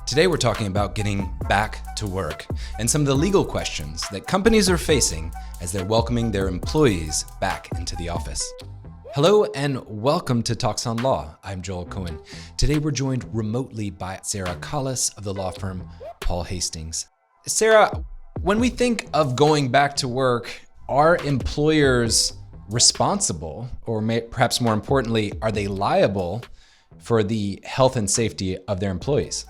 Today we're talking about getting back to work and some of the legal questions that companies are facing as they're welcoming their employees back into the office. Hello and welcome to TalksOnLaw. I'm Joel Cohen. Today we're joined remotely by Sara Kalis of the law firm Paul Hastings. Sara, when we think of going back to work, are employers responsible, or perhaps more importantly, are they liable for the health and safety of their employees?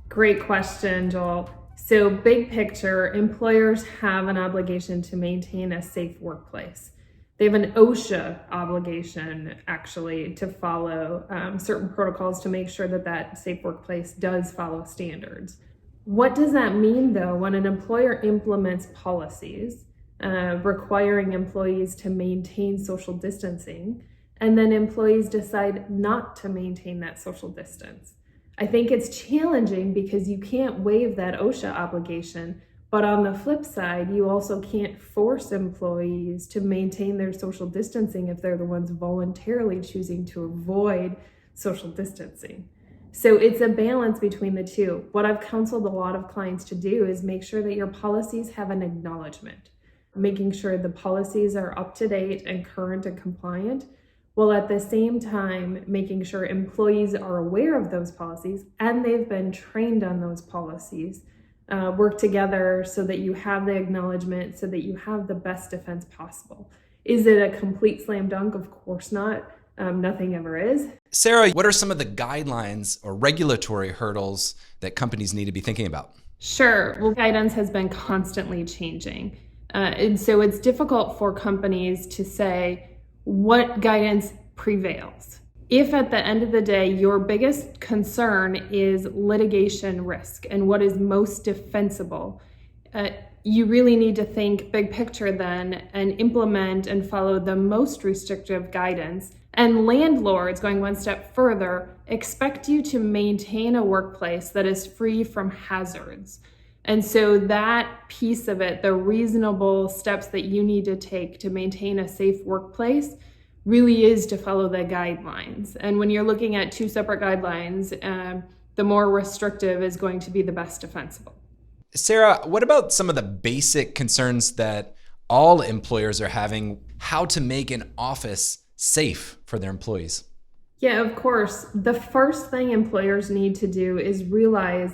Great question, Joel. So big picture, employers have an obligation to maintain a safe workplace. They have an OSHA obligation, actually, to follow certain protocols to make sure that that safe workplace does follow standards. What does that mean, though, when an employer implements policies requiring employees to maintain social distancing, and then employees decide not to maintain that social distance? I think it's challenging because you can't waive that OSHA obligation, but on the flip side, you also can't force employees to maintain their social distancing if they're the ones voluntarily choosing to avoid social distancing. So it's a balance between the two. What I've counseled a lot of clients to do is make sure that your policies have an acknowledgement, making sure the policies are up to date and current and compliant, while at the same time making sure employees are aware of those policies and they've been trained on those policies. Work together so that you have the acknowledgement, so that you have the best defense possible. Is it a complete slam dunk? Of course not. Nothing ever is. Sara, what are some of the guidelines or regulatory hurdles that companies need to be thinking about? Sure. Well, guidance has been constantly changing. And so it's difficult for companies to say what guidance prevails. If at the end of the day, your biggest concern is litigation risk and what is most defensible, you really need to think big picture then and implement and follow the most restrictive guidance. And landlords, going one step further, expect you to maintain a workplace that is free from hazards. And so that piece of it, the reasonable steps that you need to take to maintain a safe workplace, really is to follow the guidelines. And when you're looking at two separate guidelines, the more restrictive is going to be the best defensible. Sara, what about some of the basic concerns that all employers are having, how to make an office safe for their employees? Yeah, of course. The first thing employers need to do is realize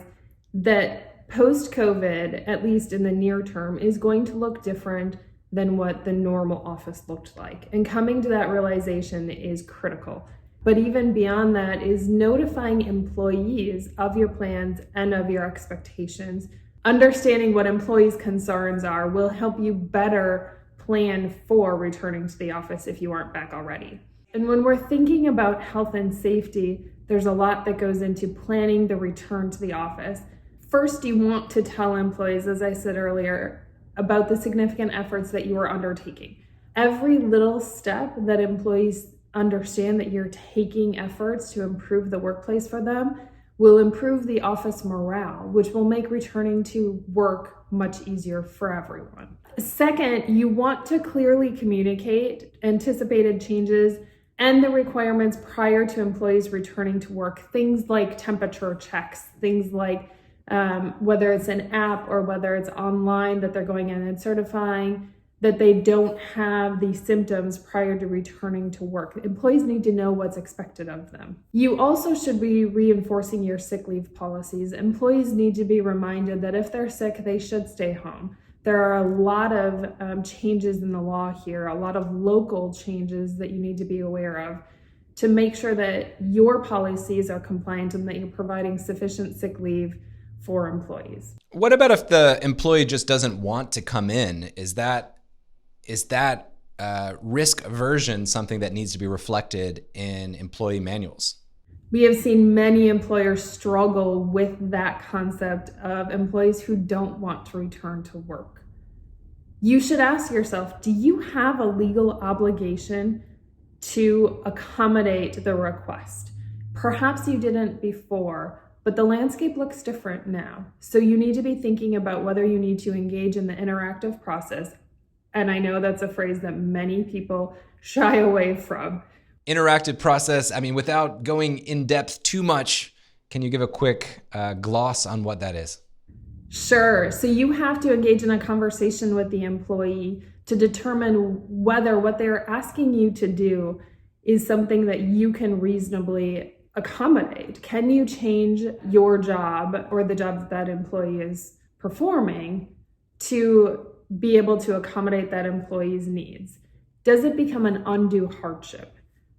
that post-COVID, at least in the near term, is going to look different than what the normal office looked like. And coming to that realization is critical. But even beyond that is notifying employees of your plans and of your expectations. Understanding what employees' concerns are will help you better plan for returning to the office if you aren't back already. And when we're thinking about health and safety, there's a lot that goes into planning the return to the office. First, you want to tell employees, as I said earlier, about the significant efforts that you are undertaking. Every little step that employees understand that you're taking efforts to improve the workplace for them will improve the office morale, which will make returning to work much easier for everyone. Second, you want to clearly communicate anticipated changes and the requirements prior to employees returning to work. Things like temperature checks, things like whether it's an app or whether it's online that they're going in and certifying that they don't have these symptoms prior to returning to work. Employees need to know what's expected of them. You also should be reinforcing your sick leave policies. Employees need to be reminded that if they're sick, they should stay home. There are a lot of changes in the law here, a lot of local changes that you need to be aware of to make sure that your policies are compliant and that you're providing sufficient sick leave for employees. What about if the employee just doesn't want to come in? Is that risk aversion something that needs to be reflected in employee manuals? We have seen many employers struggle with that concept of employees who don't want to return to work. You should ask yourself, do you have a legal obligation to accommodate the request? Perhaps you didn't before, but the landscape looks different now. So you need to be thinking about whether you need to engage in the interactive process. And I know that's a phrase that many people shy away from. Interactive process, I mean, without going in depth too much, Can you give a quick gloss on what that is? Sure. So you have to engage in a conversation with the employee to determine whether what they're asking you to do is something that you can reasonably accommodate. Can you change your job or the job that employee is performing to be able to accommodate that employee's needs? Does it become an undue hardship?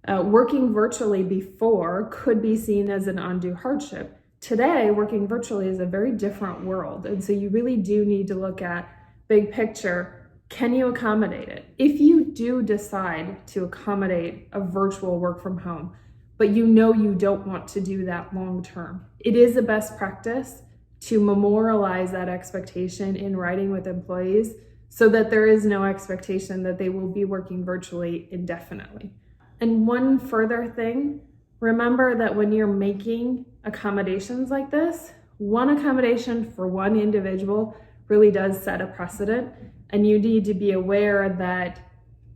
Working virtually before could be seen as an undue hardship. Today, working virtually is a very different world. And so you really do need to look at big picture. Can you accommodate it? If you do decide to accommodate a virtual work from home, but you know you don't want to do that long term, it is a best practice to memorialize that expectation in writing with employees so that there is no expectation that they will be working virtually indefinitely. And one further thing, remember that when you're making accommodations like this, one accommodation for one individual really does set a precedent, and you need to be aware that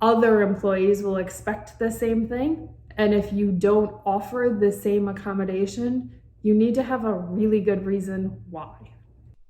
other employees will expect the same thing. And if you don't offer the same accommodation, you need to have a really good reason why.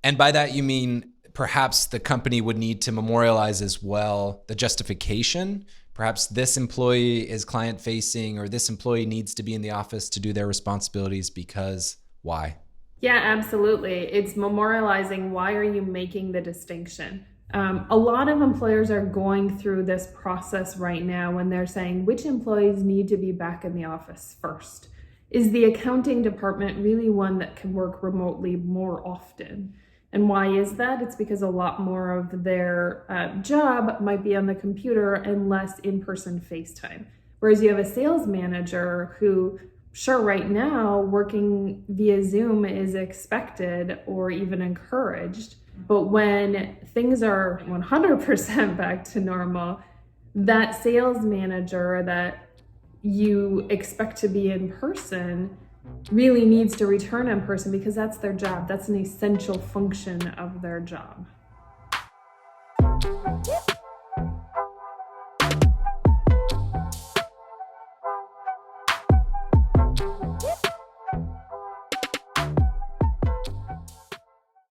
And by that, you mean perhaps the company would need to memorialize as well the justification. Perhaps this employee is client facing, or this employee needs to be in the office to do their responsibilities because why? Yeah, absolutely. It's memorializing why are you making the distinction. A lot of employers are going through this process right now when they're saying which employees need to be back in the office first. Is the accounting department really one that can work remotely more often? And why is that? It's because a lot more of their job might be on the computer and less in-person face time. Whereas you have a sales manager who, sure, right now working via Zoom is expected or even encouraged. But when things are 100% back to normal, that sales manager that you expect to be in person really needs to return in person because that's their job. That's an essential function of their job.